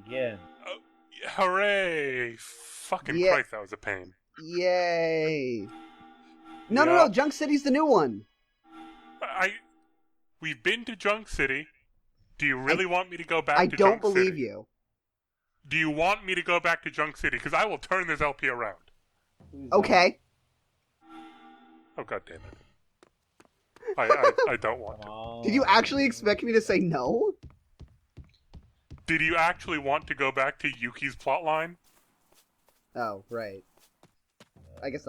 begin. Hooray! Fucking Yeah. Christ, that was a pain. Yay! No, Junk City's the new one. We've been to Junk City. Do you really want me to go back I to Junk City? don't believe you. Do you want me to go back to Junk City? Because I will turn this LP around. Okay. Oh, god damn it. I don't want to. Did you actually expect me to say no? Did you actually want to go back to Yuki's plotline? Oh, right. I guess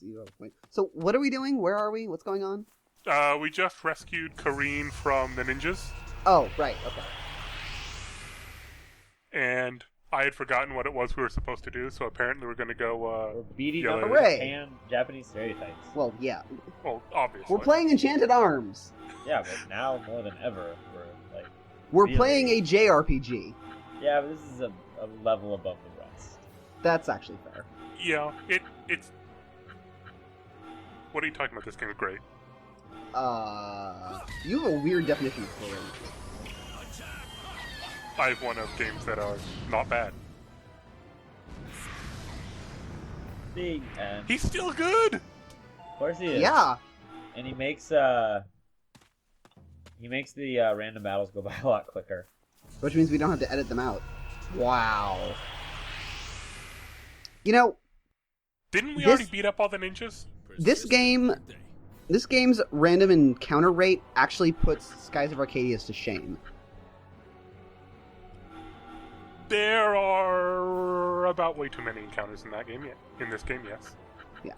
you have a point. So, what are we doing? Where are we? What's going on? We just rescued Kareen from the ninjas. Oh, right, okay. And I had forgotten what it was we were supposed to do, so apparently we're going to go, We're beating up Hooray. Japanese stereotypes. Well, yeah. Well, obviously. We're playing Enchanted Arms. Yeah, but now more than ever, We're really? playing a JRPG. Yeah, but this is a level above the rest. That's actually fair. Yeah, it's... What are you talking about? This game is great. You have a weird definition of great. I have one of games that are not bad. Big and He's still good! of course he is. Yeah. And he makes the random battles go by a lot quicker. Which means we don't have to edit them out. Wow. You know, Didn't we already beat up all the ninjas? this game's random encounter rate actually puts Skies of Arcadia's to shame. There are about way too many encounters in that game yet. In this game, yes. Yeah.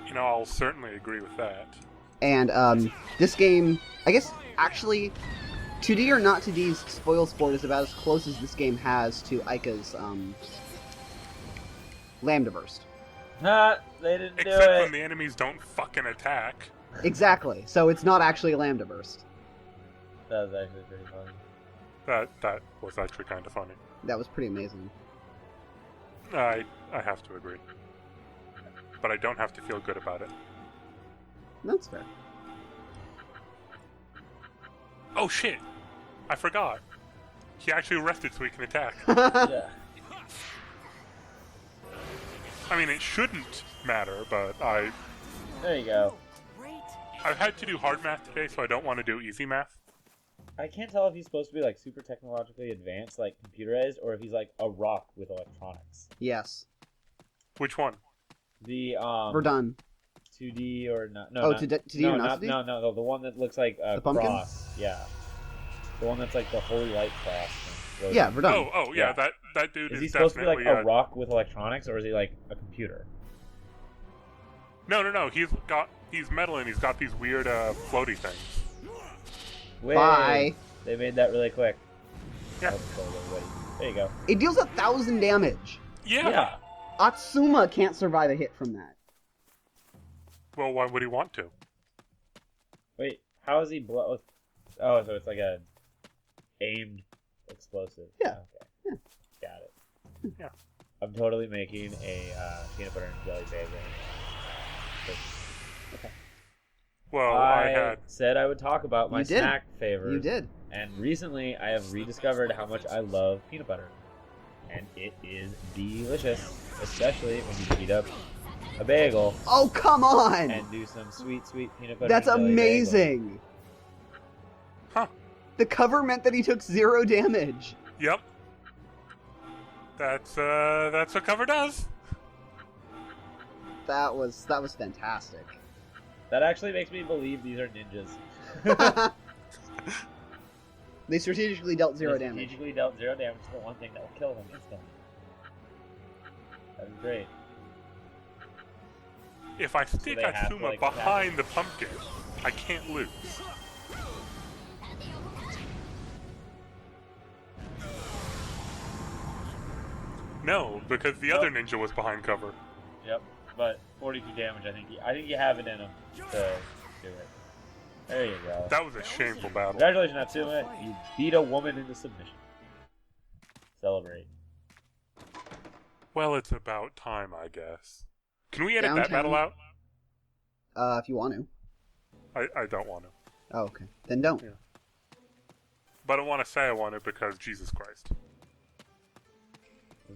You know, I'll certainly agree with that. And this game, I guess, actually, 2D or not 2D's Spoil Sport is about as close as this game has to Aika's Lambda Burst. They didn't do Except it. when the enemies don't fucking attack. Exactly. So it's not actually a Lambda Burst. That was actually pretty funny. That was actually kind of funny. That was pretty amazing. I have to agree. But I don't have to feel good about it. That's fair. Oh shit! I forgot. He actually rested so he can attack. Yeah. I mean, it shouldn't matter, but There you go. I've had to do hard math today, so I don't want to do easy math. I can't tell if he's supposed to be super technologically advanced, computerized, or if he's a rock with electronics. Yes. Which one? The We're done. 2D or not? No. Oh, not, 2D no, or not not 2D? No. The one that looks like a The pumpkin? cross. Yeah. The one that's like the holy light cross. Yeah, we're done. Oh, yeah, that dude Is is he supposed to be definitely a rock with electronics, or is he a computer? No. He's metal and he's got these weird floaty things. Wait, Bye. They made that really quick. Yeah. There you go. It deals 1,000 damage. Yeah. Atsuma can't survive a hit from that. Well, why would he want to? Wait, how is he blow? Oh, so it's like a aimed explosive. Yeah. Okay. Yeah. Got it. Yeah. I'm totally making a peanut butter and jelly bagel. Okay. Well, I had... said I would talk about my You did. snack favorite. You did. And recently, I have rediscovered how much I love peanut butter. And it is delicious, especially when you heat up a bagel Oh, come on! and do some sweet, sweet peanut butter. That's and jelly amazing! Huh. The cover meant that he took 0 damage. Yep. That's what cover does. That was fantastic. Bagel. That actually makes me believe these are ninjas. They strategically dealt 0 They damage. strategically dealt 0 damage to the one thing that will kill them instantly. That was great. If I stick they have to, Atsuma behind the pumpkin, I can't lose. No, because the other ninja was behind cover. Yep, but 42 damage. I think you have it in him to do it. There you go. That was a shameful battle. Congratulations, Natsuma. You beat a woman into submission. Celebrate. Well, it's about time, I guess. Can we edit that Downtown. battle out? If you want to. I don't want to. Oh, okay. Then don't. Yeah. But I want to say I won it because Jesus Christ.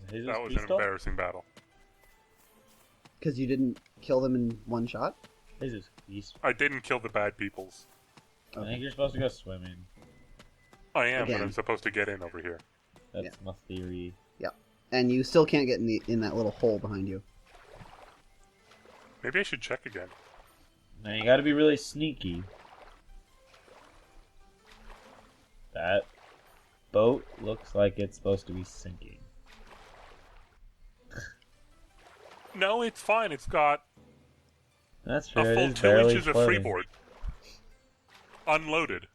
Jesus That was an Cristo? embarrassing battle. Because you didn't kill them in one shot? Jesus Cristo. I didn't kill the bad peoples. I think you're supposed to go swimming. I am, Again. but I'm supposed to get in over here. That's my theory. And you still can't get in that little hole behind you. Maybe I should check again. Now you gotta be really sneaky. That boat looks like it's supposed to be sinking. No, it's fine. It's got That's true. a It full is 2 barely inches of floating. freeboard. Unloaded.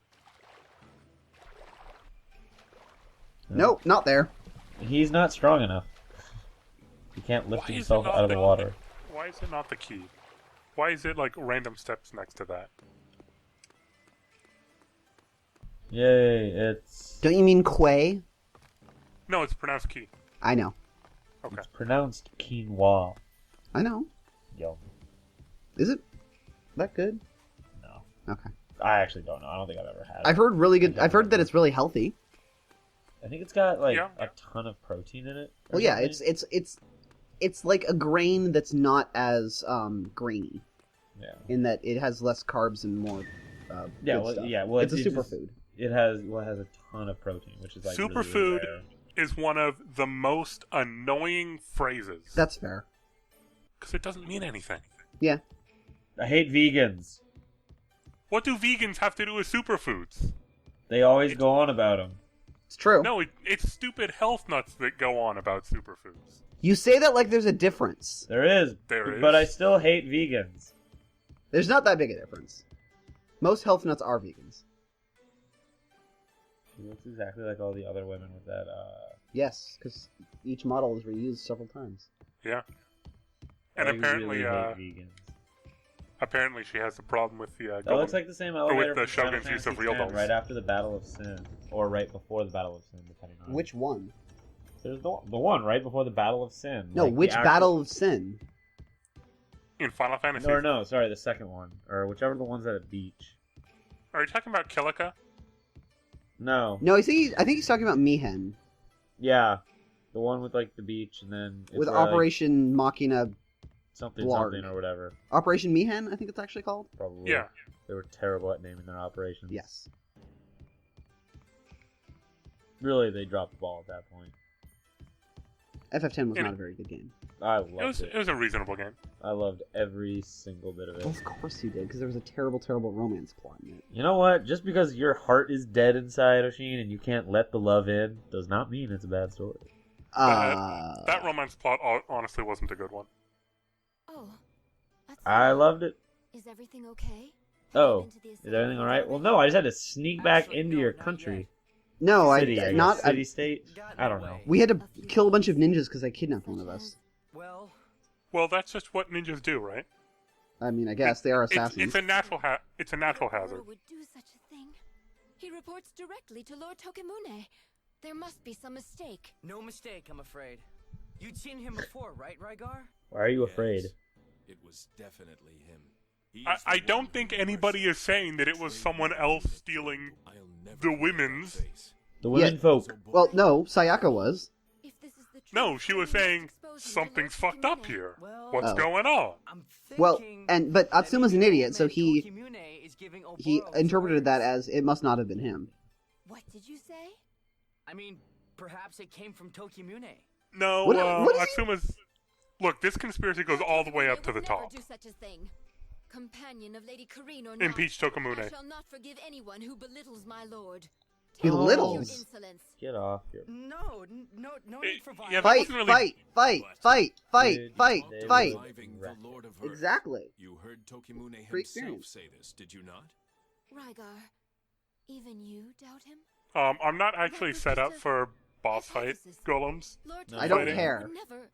Nope, not there. He's not strong enough. He can't lift Why is it himself not out of the water. Why is it not the key? Why is it like random steps next to that? Yay, it's... Don't you mean quay? No, it's pronounced key. I know. Okay. It's pronounced quinoa. I know. Yum. Is it that good? No. Okay. I actually don't know. I don't think I've ever had it. I've heard really good. I've heard that it's really healthy. I think it's got like Yeah. a ton of protein in it. or Well, yeah, something. it's like a grain that's not as grainy Yeah. in that it has less carbs and more. Yeah, good well, stuff. yeah, well, it's a it just- superfood. It has a ton of protein, which is like really, really Superfood rare. is one of the most annoying phrases. That's fair. Because it doesn't mean anything. Yeah. I hate vegans. What do vegans have to do with superfoods? They always go on about them. It's true. No, it's stupid health nuts that go on about superfoods. You say that like there's a difference. There is, There but I is. still hate vegans. There's not that big a difference. Most health nuts are vegans. She looks exactly like all the other women with that. Yes, because each model is reused several times. Yeah. And I apparently, really hate vegans. apparently she has a problem with the That looks like the same elevator the from Final Shogun's use Fantasy of real X, dolls. right after the Battle of Sin, or right before the Battle of Sin, depending on Which one? There's the one right before the Battle of Sin. No, Like, the which actual- Battle of Sin? in Final Fantasy. No, sorry, the second one, or whichever the one's at a beach. Are you talking about Kilika? No, No, I think he's talking about Mihen yeah, the one with like the beach, and then it's with where, like, Operation Machina. something Blarg. or whatever. Operation Mihen, I think it's actually called. Probably. Yeah. They were terrible at naming their operations. Yes. Really, they dropped the ball at that point. FF10 was Yeah. not a very good game. I loved It was a reasonable game. I loved every single bit of it. Well, of course you did, because there was a terrible, terrible romance plot in it. You know what? Just because your heart is dead inside, Oshin, and you can't let the love in, does not mean it's a bad story. That romance plot honestly wasn't a good one. Oh, that's I fine. loved it. Is everything okay? Oh, Into the is everything assembly alright? Well, already? no, I just had to sneak back Actually, into no, your not country. No, City, I guess. City, state? I don't know. We had to kill a bunch of ninjas because they kidnapped one of us. Well, Well, that's just what ninjas do, right? I mean, I guess they are It's assassins. a natural it's a natural No hazard. mortal would do such a thing. He reports directly to Lord Tokimune. There must be some mistake. no mistake, I'm afraid. You'd seen him before, right, Rygar? Why are you afraid? Yes, it was definitely him. He is I the don't one think person anybody is saying that it was betrayed someone me. else stealing. I'll never the forget women's. that face. The women Yeah. folk. So Well, bold. no, Sayaka was. If this is the truth, No, she was then we saying must expose him to something's Lord fucked up Tokimune. here. Well- What's Oh. going on? I'm Well, thinking but that Atsuma's an maybe idiot, so he Tokimune is giving he Oboro interpreted that orders. as it must not have been him. What did you say? I mean, perhaps it came from Tokimune. No, What is he- Atsuma's. Look, this conspiracy goes all the way up to the Tokimune would top. never do such a thing. Companion of Lady Karine or not, Impeach I Tokimune. shall not forgive anyone who belittles my lord. Belittles? Take your insolence. Get off your... No need for violence. yeah, that Fight, wasn't really- fight, fight, fight, fight, Dude, fight, they fight. were- Reviving the Lord of Earth. Exactly. You heard Tokimune Free himself experience. say this, did you not? Rygar, even you doubt him? I'm not actually set up for boss fight golems. Lord No, I don't Tokimune care. would never.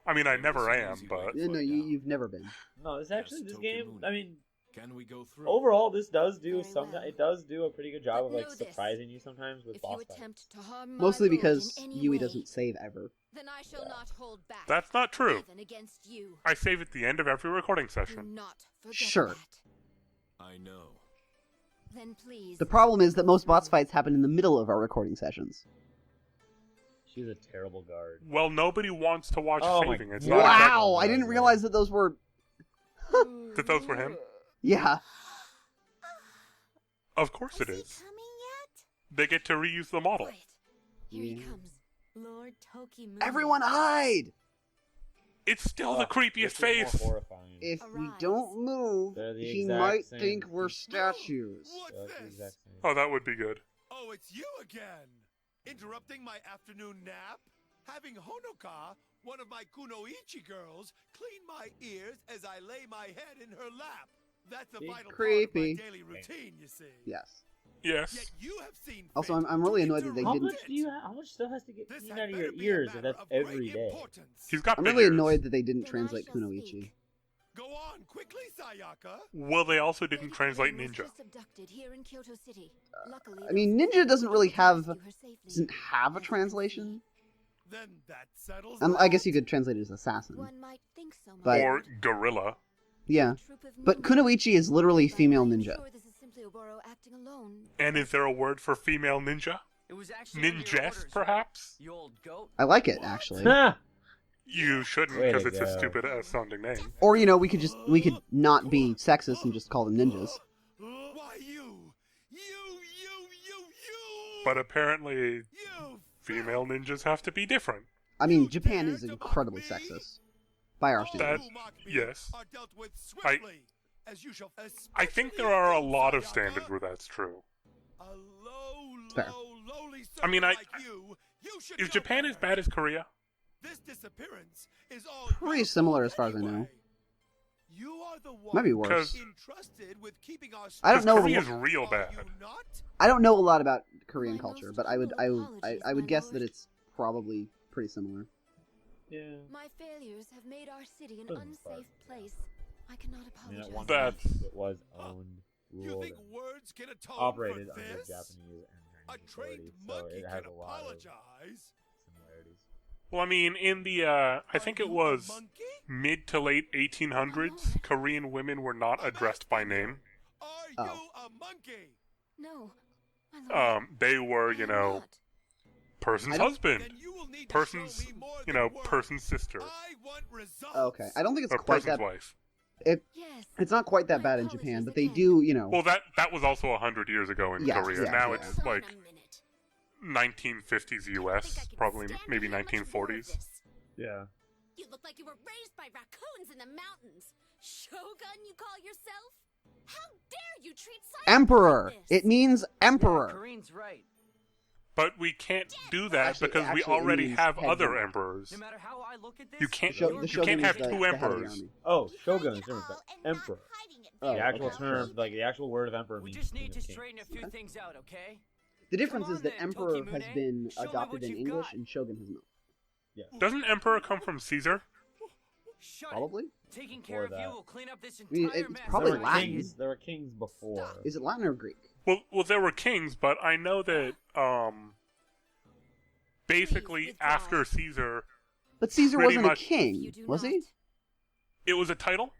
I mean, I It never was an am, easy but way to No, find out. you've never been. No, this actually, Yes, this game, Tokimune. I mean, Can we go through? overall, this does do Very some... well. It does do a pretty good job of, But like, know this. surprising you sometimes with If boss you fights. attempt to harm my Mostly lord because in any Yui way, doesn't save ever. then I shall not hold back. that's not true. Even against you. I save at the end of every recording Do session. not forget Sure. that. I know. Then please. The problem is that most boss fights happen in the middle of our recording sessions. She's a terrible guard. Well, nobody wants to watch Oh my saving. It's God. not Wow! that- I didn't realize that those were... that those were him. Yeah. Of course it is. They get to reuse the model. Quiet. Here he Yeah. comes. Lord Tokimune. Everyone hide! It's still the This creepiest is more face. horrifying. If we Arise. don't move, They're the he exact might same. think we're statues. They're like the exact same. Oh, that would be good. Oh, it's you again! Interrupting my afternoon nap? Having Honoka, one of my kunoichi girls, clean my ears as I lay my head in her lap. That's a Be vital creepy. part of my daily routine, you see. Yes. Yes. Yet you have seen Also, fit I'm really to annoyed that they How didn't- much how much stuff has to get This cleaned had out of your better be a ears if matter that's of great every day? importance. He's got I'm big really ears. annoyed that they didn't Then I translate shall Kunoichi. speak. Go on, quickly, Sayaka. Well, they also didn't Lady translate Queen was ninja. just abducted here in Kyoto City. Luckily, I mean, those ninja doesn't really have... rescued her safely. doesn't have a translation. Then that settles I guess that. you could translate it as assassin. One might think so, But- Or gorilla. Yeah. Troop of But ninjas. Kunoichi is literally But female I am ninja. sure this is simply Oboro acting alone. And is there a word for female ninja? It was actually under your Ninjas, orders, right? perhaps? You old goat. I like it, actually. Ha! You shouldn't, Way to because it's a go. stupid sounding name. Or, you know, we could not be sexist and just call them ninjas. Why you? But apparently, You female ninjas have to be different. I mean, Japan is incredibly sexist. By our That- standards. who mock me yes. are dealt with swiftly, as you shall I think especially there are a you, lot of Sayaka. standards where that's true. A low, Fair. lowly I mean, servant like you should Is know Japan better. as bad as Korea? This disappearance is all Pretty your similar fault as far as I know. anyway. You are the one Might be worse. 'Cause- entrusted with keeping our I don't Because know. Korea's real Are bad. you not? I don't know a lot about Korean My culture, most but I would humble apologies, I would my guess lord. that it's probably pretty similar. Yeah. My failures have made our city an Doesn't surprise unsafe place. I cannot I mean, apologize. at one That's- point, it was owned, You ruled, think and words can atone operated for under this? Japanese and A Chinese trained authority, so monkey it has can a lot of apologize. similarities. Well, I mean, in the, I think Are it you a was monkey? mid to late 1800s, Korean women were not addressed by name. Are Oh. you a monkey? No, my lord. They were, I you am know, not. person's I don't- husband, Then you will need to person's, show me more you than know, words. person's sister, I want results. Okay, I don't think it's or quite person's that. wife. Yes. It's not quite that My bad in apologies Japan, but they again. do, you know. Well, that was also 100 years ago in Yeah, Korea. yeah, Now yeah. it's like 1950s US, probably maybe 1940s. Yeah. You look like you were raised by raccoons in the mountains. Shogun, you call yourself? How dare you treat Sayaka Emperor. like this? It means Yeah, emperor. Kareen's right. But we can't do that Actually- because we actually, it already means have head other general. emperors. No matter how I look at this, You can't- Sho- you're the you shogun can't is have the, two the head of the emperors. army. Oh, You shogun hide is different. it all But and not emperor. hiding it Oh, The actual okay. term, like the actual word of emperor We means just king need of to kings. straighten a few Okay. things out, okay? The difference Come is on that then, emperor has Tokimune. been Show me adopted what in you've English got. and shogun has not. Yes. Doesn't emperor come from Caesar? Shut Probably. it. Taking care of Before you that. will clean up this mean, entire it's mess. probably there were Latin. kings. There were kings before. Is it Latin or Greek? Well, there were kings, but I know that basically Please withdraw. after Caesar, But Caesar Pretty wasn't a much- You king, do was not. he? it was a title.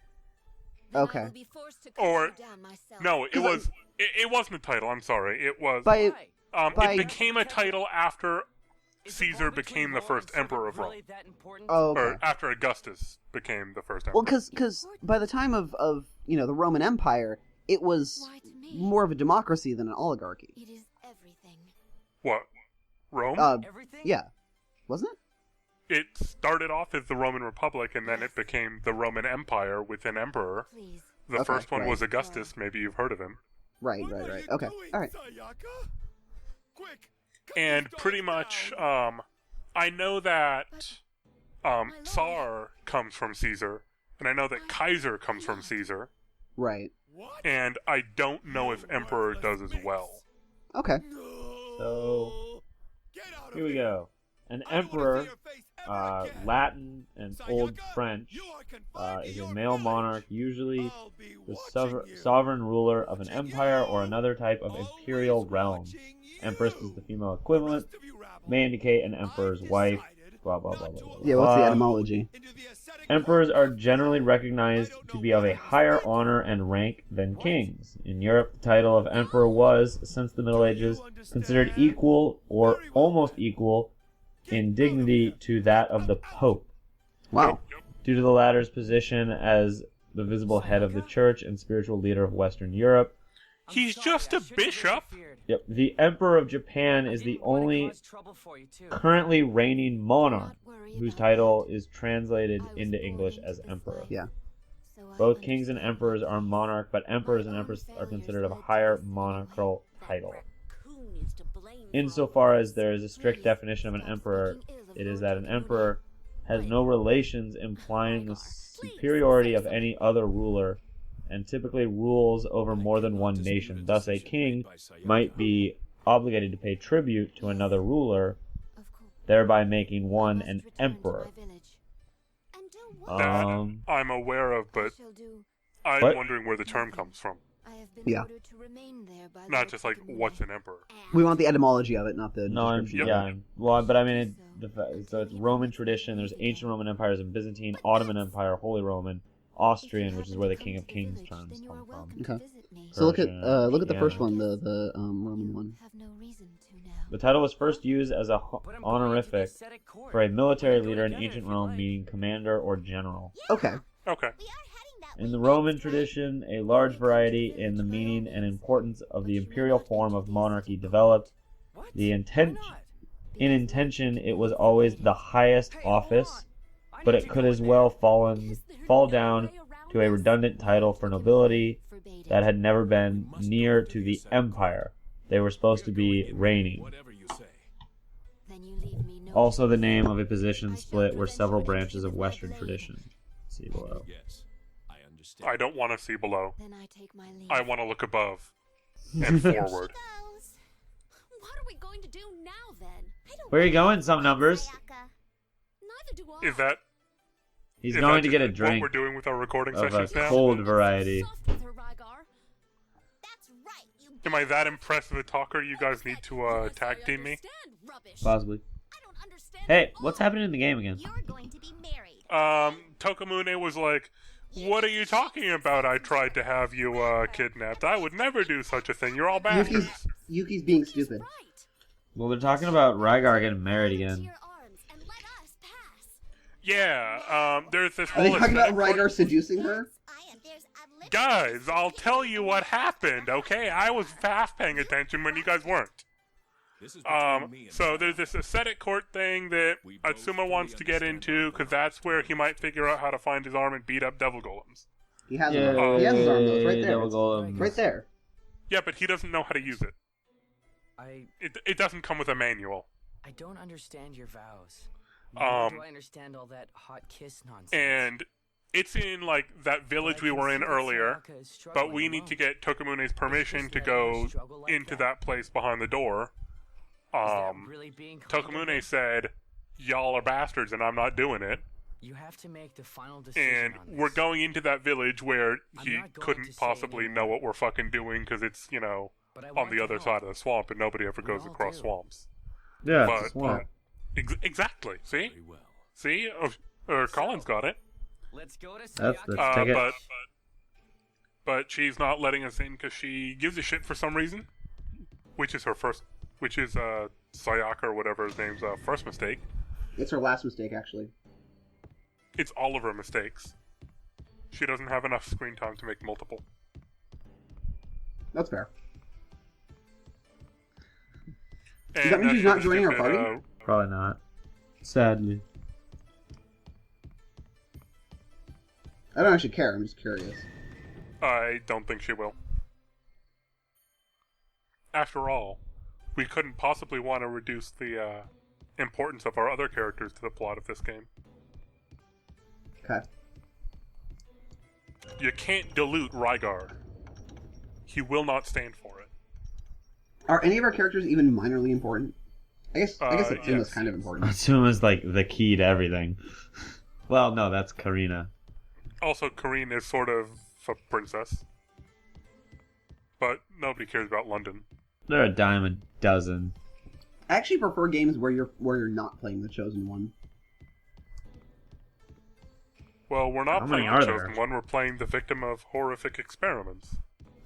Then I Okay. will be forced to cut Or- you down myself. No, it 'Cause I- was. It wasn't a title. I'm sorry. It was. By Why? by- It became a title after Is the Caesar war between became the law first and servant emperor of Rome, really that important? oh, or okay. after Augustus became the first Well, emperor. because by the time of the Roman Empire, it was Why to me? more of a democracy than an oligarchy. It is everything. What? Rome? Everything? Yeah, wasn't it? It started off as the Roman Republic, and then it became the Roman Empire with an emperor. Please. The Okay, first one right. was Augustus. Maybe you've heard of him. Right, What right, are right. you Okay, doing, all right. Sayaka? Quick, cut And these pretty dogs much, down. I know that lord. Tsar comes from Caesar, and I know that Kaiser comes from Caesar, Right. What? and I don't know if You Emperor worthless does as minx. well. Okay. No. So, Get out of Here we here. go. An I don't wanna see emperor, your face ever again. Latin and Old Sayaka, French, you are confined to is a your male village. monarch, usually I'll be the watching you. sovereign ruler of an Watching empire you. or another type of Always imperial realm. watching you. Empress is the female equivalent. Rest of you rabble, May indicate an I've emperor's wife. decided Blah blah blah not blah. to blah, Yeah, what's the blah. etymology? into the emperors are generally recognized to be of a higher honor and rank than kings. In Europe, the title of emperor was, since the Middle Ages, considered equal or almost equal in dignity to that of the Pope. Wow. Due to the latter's position as the visible head of the church and spiritual leader of Western Europe, He's just a bishop. yep, the Emperor of Japan is the only currently reigning monarch whose title is translated into English as emperor. Yeah. Both kings and emperors are monarch, but emperors and empresses are considered of a higher monarchical title. Insofar as there is a strict definition of an emperor, it is that an emperor has no relations implying the superiority of any other ruler, and typically rules over more than one nation. Thus, a king might be obligated to pay tribute to another ruler, thereby making one an emperor. That I'm aware of, but I'm What? wondering where the term comes from. Yeah. Not just like, what's an emperor? We want the etymology of it, not the No, description. yeah, well, but I mean, so it's Roman tradition. There's ancient Roman empires and Byzantine, Ottoman Empire, Holy Roman, Austrian, which is where the King of Kings terms come from. Okay. So look at the Yeah. first one, the Roman one. The title was first used as a honorific for a military leader in ancient Rome, meaning commander or general. Okay. Okay. In the Roman tradition, a large variety in the meaning and importance of the imperial form of monarchy developed. In intention, it was always the highest office, but it could as well fall down to a redundant title for nobility that had never been near to the empire they were supposed to be reigning. Also, the name of a position split were several branches of Western tradition. See below. I don't want to see below. Then I take my leave. I want to look above and forward. What are we going to do now then? I don't Where are you know. going, some numbers? Neither do I. Is that He's is going that to get a what drink we're doing with our recording of a sessions now? cold variety. Soft with her, Rygar. That's right. You Am I that impressive a talker? You guys need to Yes, tag I team me. understand rubbish. Possibly. I don't understand Hey, at what's all. happening in the game again? You're going to be married. Tokimune was like, "What are you talking about? I tried to have you kidnapped. I would never do such a thing. You're all bastards." Yuki's being stupid. That's right. Well, they're talking about Rygar getting married To again. your arms and let us pass. Yeah, there's this Are they whole talking about aesthetic Rygar seducing her? Guys, I'll tell you what happened, okay? I was half paying attention when you guys weren't. So there's this ascetic court thing that Atsuma wants to get into, because that's where he might figure out how to find his arm and beat up devil golems. He has his arm. He has his arm though. It's right there. Devil Golem. It's right there. Yeah, but he doesn't know how to use it. It doesn't come with a manual. I don't understand your vows. Um, Do I understand all that hot kiss nonsense? And it's in, like, that village we were in earlier, but we need to get Tokimune's permission to go into that place behind the door. Tokimune said, "Y'all are bastards and I'm not doing it." You have to make the final decision And on we're this. going into that village where I'm he not going couldn't to say possibly anymore. know what we're fucking doing because it's, But I on want the to other help. side of the swamp and nobody ever We goes all across do. swamps. Yeah, But, it's a swamp. Exactly. See? See? Colin's got it. Let's go to That's the Sayaka. ticket. But she's not letting us in because she gives a shit for some reason, which is Sayaka or whatever his name's first mistake. It's her last mistake, actually. It's all of her mistakes. She doesn't have enough screen time to make multiple. That's fair. And that mean she's she not was joining our stupid, party? Probably not. Sadly. I don't actually care. I'm just curious. I don't think she will. After all, we couldn't possibly want to reduce the importance of our other characters to the plot of this game. Okay. You can't dilute Rygar. He will not stand for it. Are any of our characters even minorly important? I guess Atsuma's yes. kind of important. Atsuma's like the key to everything. Well, no, that's Karina. Also, Karine is sort of a princess. But nobody cares about London. They're a dime a dozen. I actually prefer games where you're not playing the chosen one. Well, we're not How many playing are the there? chosen one. We're playing the victim of horrific experiments.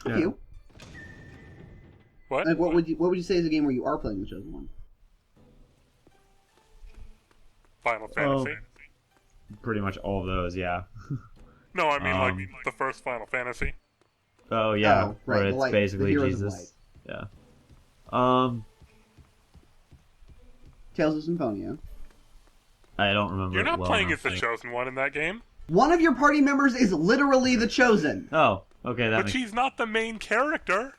A Yeah. few. What? Like, what would you say is a game where you are playing the chosen one? Final Fantasy? Pretty much all of those, yeah. No, I mean Um, like the first Final Fantasy. Oh yeah, Oh, where right, the it's light- basically the Heroes of Jesus. Yeah. Um, Tales of Symphonia. I don't remember. You're it not well playing enough as the to- chosen one in that game. One of your party members is literally the chosen. Oh, okay, that But makes. she's not the main character.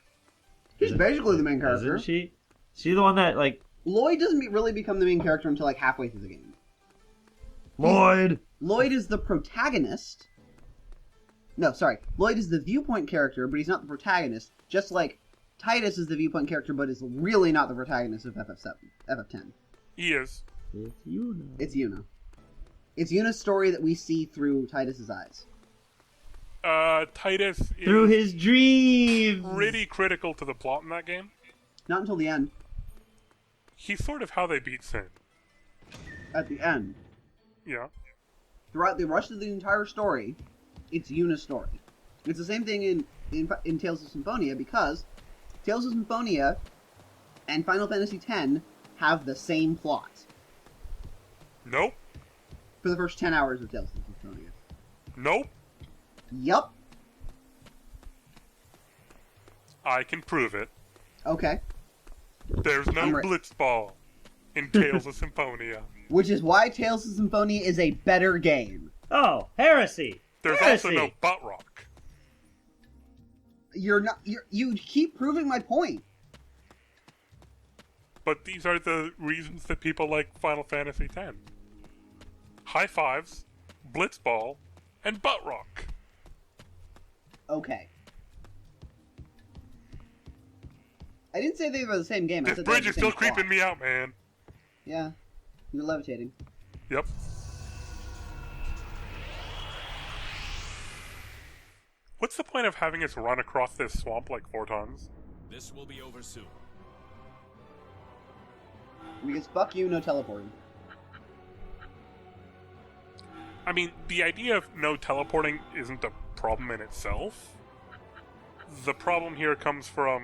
He's basically the main character. Isn't she? She the one that like Lloyd doesn't really become the main character until like halfway through the game. Lloyd. Lloyd is the protagonist. No, sorry. Lloyd is the viewpoint character, but he's not the protagonist. Just like Titus is the viewpoint character, but is really not the protagonist of FF10. He is. It's you now. It's Yuna. It's Yuna's story that we see through Titus's eyes. Titus is Through his dreams. pretty critical to the plot in that game. Not until the end. He's sort of how they beat Sin. At the end. Yeah. Throughout the rest of the entire story, it's Yuna's story. It's the same thing in Tales of Symphonia, because Tales of Symphonia and Final Fantasy X have the same plot Nope. for the first 10 hours of Tales of Symphonia. Nope. Yup. I can prove it. Okay. There's no I'm re- Blitzball in Tales of Symphonia. Which is why Tales of Symphonia is a better game. Oh, heresy. There's heresy. also no butt rock. You keep proving my point. But these are the reasons that people like Final Fantasy X. High fives, Blitzball, and butt rock. Okay. I didn't say they were the same game. I This said they had bridge the is still same plot. creeping me out, man. Yeah. You're levitating. Yep. What's the point of having us run across this swamp like 4 times? This will be over soon. Because fuck you, no teleporting. I mean, the idea of no teleporting isn't a problem in itself. The problem here comes from...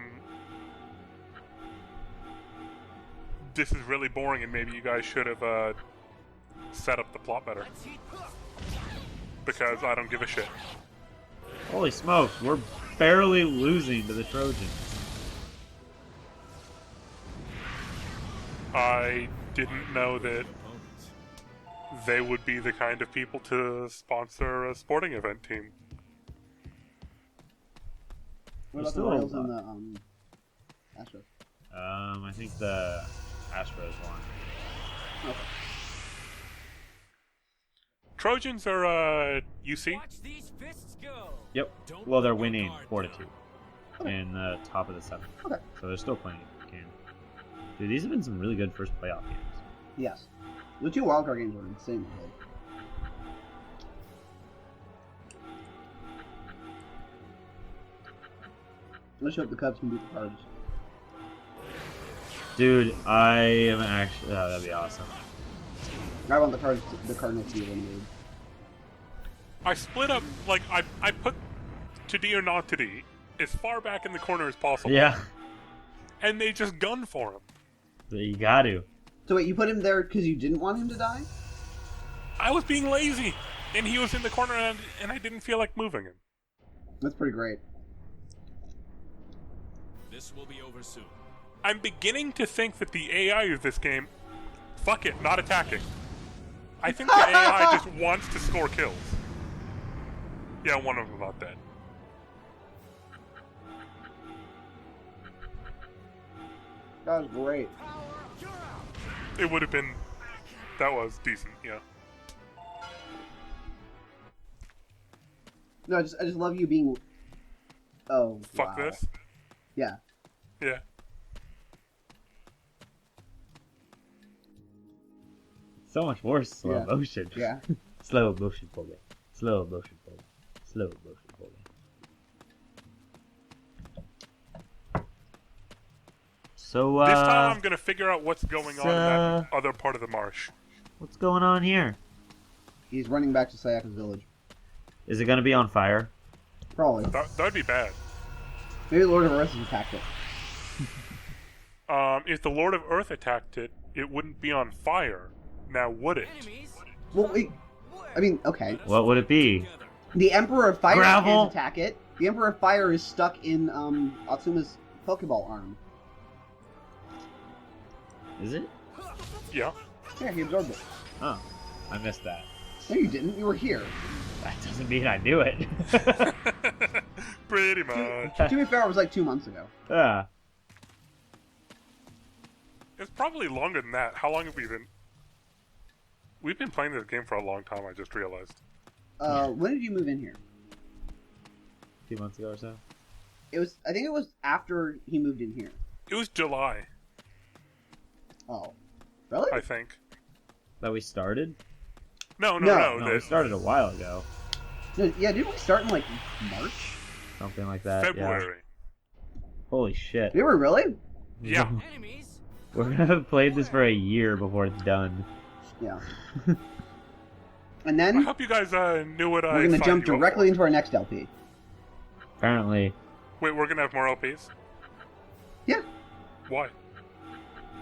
This is really boring and maybe you guys should have set up the plot better. Because I don't give a shit. Holy smokes, we're barely losing to the Trojans. I didn't know that they would be the kind of people to sponsor a sporting event team. What about the Still Royals not. and the Astros? I think the Astros won. Okay. Trojans are, UC? Watch these fists go. Yep. Well, they're winning 4-2 in the top of the 7th. Okay. So they're still playing if they can. Dude, these have been some really good first playoff games. Yes. The 2 wildcard games were insane. Let's hope the Cubs can beat the Cards. Dude, I am actually. Oh, that'd be awesome. I want the Cardinals to be eliminated. I split up, like, I put to D or not to D as far back in the corner as possible. Yeah. And they just gun for him. You got to. So wait, you put him there because you didn't want him to die? I was being lazy, and he was in the corner, and I didn't feel like moving him. That's pretty great. This will be over soon. I'm beginning to think that the AI of this game, fuck it, not attacking. I think the AI just wants to score kills. Yeah, one of them not dead. That was great. It would have been... That was decent, yeah. No, I just love you being. Oh. Fuck wow. this. Yeah. Yeah. So much more slow Yeah. motion. Yeah. Slow motion pulling. Slow motion pulling. Slow motion pulling. So, This time I'm gonna figure out what's going on in that other part of the marsh. what's going on here? He's running back to Sayaka's village. Is it gonna be on fire? Probably. That'd be bad. Maybe Lord of Earth has attacked it. If the Lord of Earth attacked it, it wouldn't be on fire. Now, would it? Enemies? Well, I mean, okay. What would it be? The Emperor of Fire Gravel? can't attack it. The Emperor of Fire is stuck in Atsuma's Pokeball arm. Is it? Yeah. Yeah, he absorbed it. Oh, I missed that. No, you didn't. You were here. That doesn't mean I knew it. Pretty much. To be fair, it was like 2 months ago. Ah, It's probably longer than that. How long have we been? We've been playing this game for a long time, I just realized. When did you move in here? 2 months ago or so. I think it was after he moved in here. It was July, Oh. Really? I think. That we started? No. No, we started a while ago. No, yeah, didn't we start in like March? Something like that. February. Yeah. Holy shit. Did we really? Yeah. Enemies? We're gonna have played this for a year before it's done. Yeah. And I then hope you guys knew what I we're gonna signed jump you up directly for. into our next LP. Apparently, Wait, we're gonna have more LPs? Yeah, Why?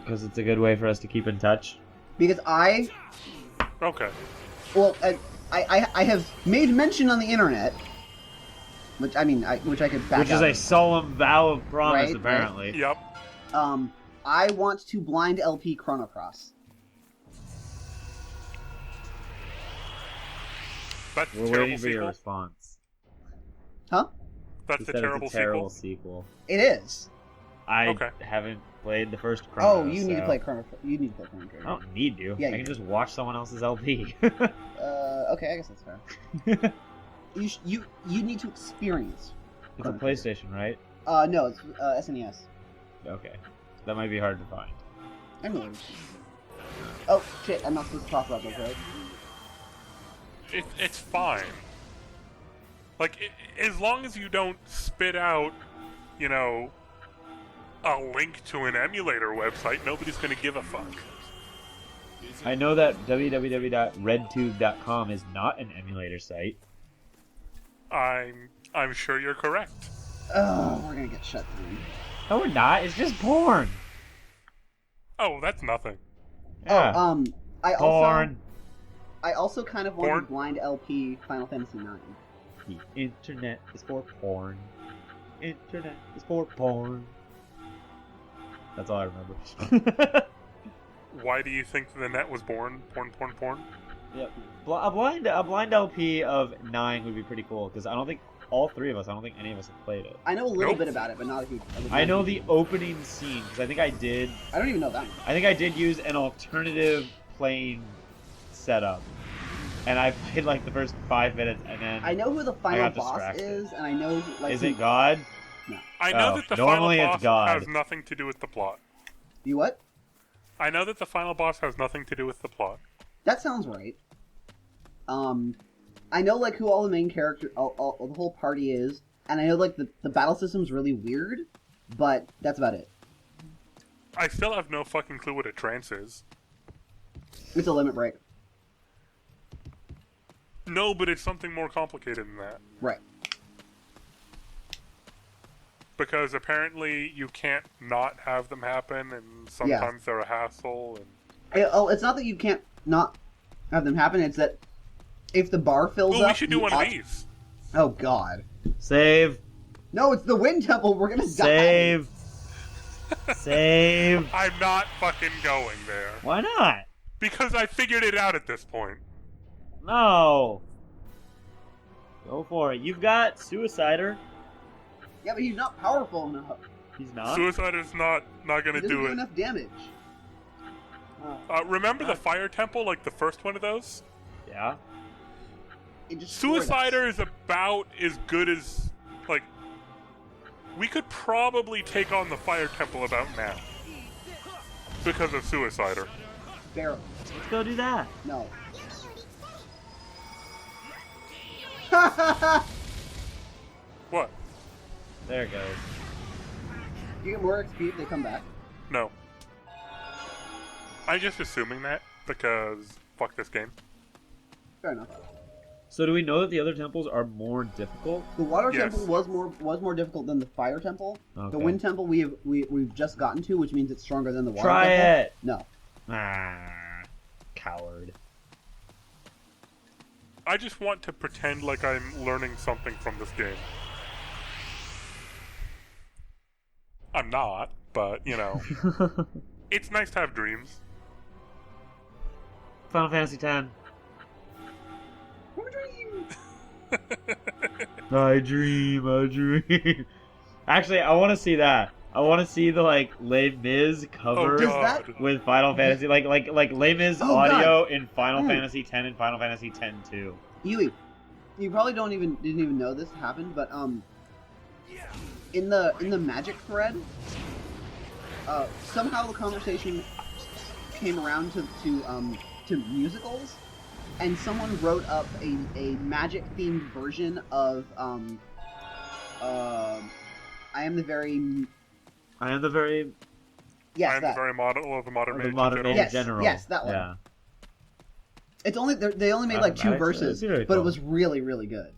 because it's a good way for us to keep in touch. because I Okay. I have made mention on the internet, which I mean, which I could back Which is up. a solemn vow of promise, Right, apparently. Yep. I want to blind LP Chrono Cross. That's a We're terrible waiting for your sequel. response. Huh? That's He a said terrible it's a terrible sequel. sequel. It is. I Okay. haven't played the first Chrono. Oh, you need to so- play Chrono. You need to play Chrono I Trigger. don't need to. Yeah, I you can do. just watch someone else's LP. Okay, I guess that's fair. You need to experience. It's a PlayStation, right? No, it's SNES. Okay. That might be hard to find. I know. Oh shit! I'm not supposed to talk about those, right? It's fine. Like, as long as you don't spit out, you know, a link to an emulator website, nobody's gonna give a fuck. I know that www.redtube.com is not an emulator site. I'm sure you're correct. Oh, we're gonna get shut down. No, we're not. It's just porn. Oh, that's nothing. Yeah. I porn. also kind of want Porn? to blind LP Final Fantasy IX. The internet is for porn. Internet is for porn. That's all I remember. Why do you think the net was born? Porn? Yep. A blind LP of 9 would be pretty cool because I don't think any of us have played it. I know a little Nope. bit about it, but not a huge. I know the opening scene because I think I did. I don't even know that one. I think I did use an alternative playing setup, and I played like the first 5 minutes, and then I know who the final got boss distracted. is, and I know like is who- it God? I know Oh, that the normally final it's boss God. has nothing to do with the plot. You what? I know that the final boss has nothing to do with the plot. That sounds right. I know like who all the main character, all the whole party is, and I know like the battle system's really weird, but that's about it. I still have no fucking clue what a trance is. It's a limit break. No, but it's something more complicated than that. Right. Because apparently you can't not have them happen, and sometimes they're a hassle. And It's not that you can't not have them happen. It's that if the bar fills Ooh, up, we should do you one ought- of these. Oh God! Save. No, it's the Wind Temple. We're gonna die. Save. Save. I'm not fucking going there Why not? because I figured it out at this point. No. Go for it. You've got Suicider. Yeah, but he's not powerful enough. He's not. Suicide is not He gonna doesn't do do it. enough damage. Remember the Fire Temple, like the first one of those? Yeah. It destroyed us. Suicider is about as good as, like, we could probably take on the Fire Temple about now. Because of Suicider. Barely. Let's go do that. No. What? There it goes. You get more XP if they come back. No. I'm just assuming that, because fuck this game. Fair enough. So do we know that the other temples are more difficult? The water Yes. temple was more difficult than the fire temple. Okay. The wind temple we've just gotten to, which means it's stronger than the water Try temple. it. No. Ah, coward. I just want to pretend like I'm learning something from this game. I'm not, but, you know, it's nice to have dreams. Final Fantasy X. I dream. Actually, I want to see that. I want to see the like Les Mis cover Oh, Does God. that- with Final Fantasy, like Les Mis Oh, audio in Final Mm. Fantasy X and Final Fantasy X-2. You probably didn't even know this happened, but in the magic thread, somehow the conversation came around to musicals, and someone wrote up a magic themed version of I am the very yes I'm that the very model of a modern the mage. modern in mage general. Yes, general. yes, that one. Yeah. it's only they only made like two Mathematics, verses, it's really but it cool. was really really good.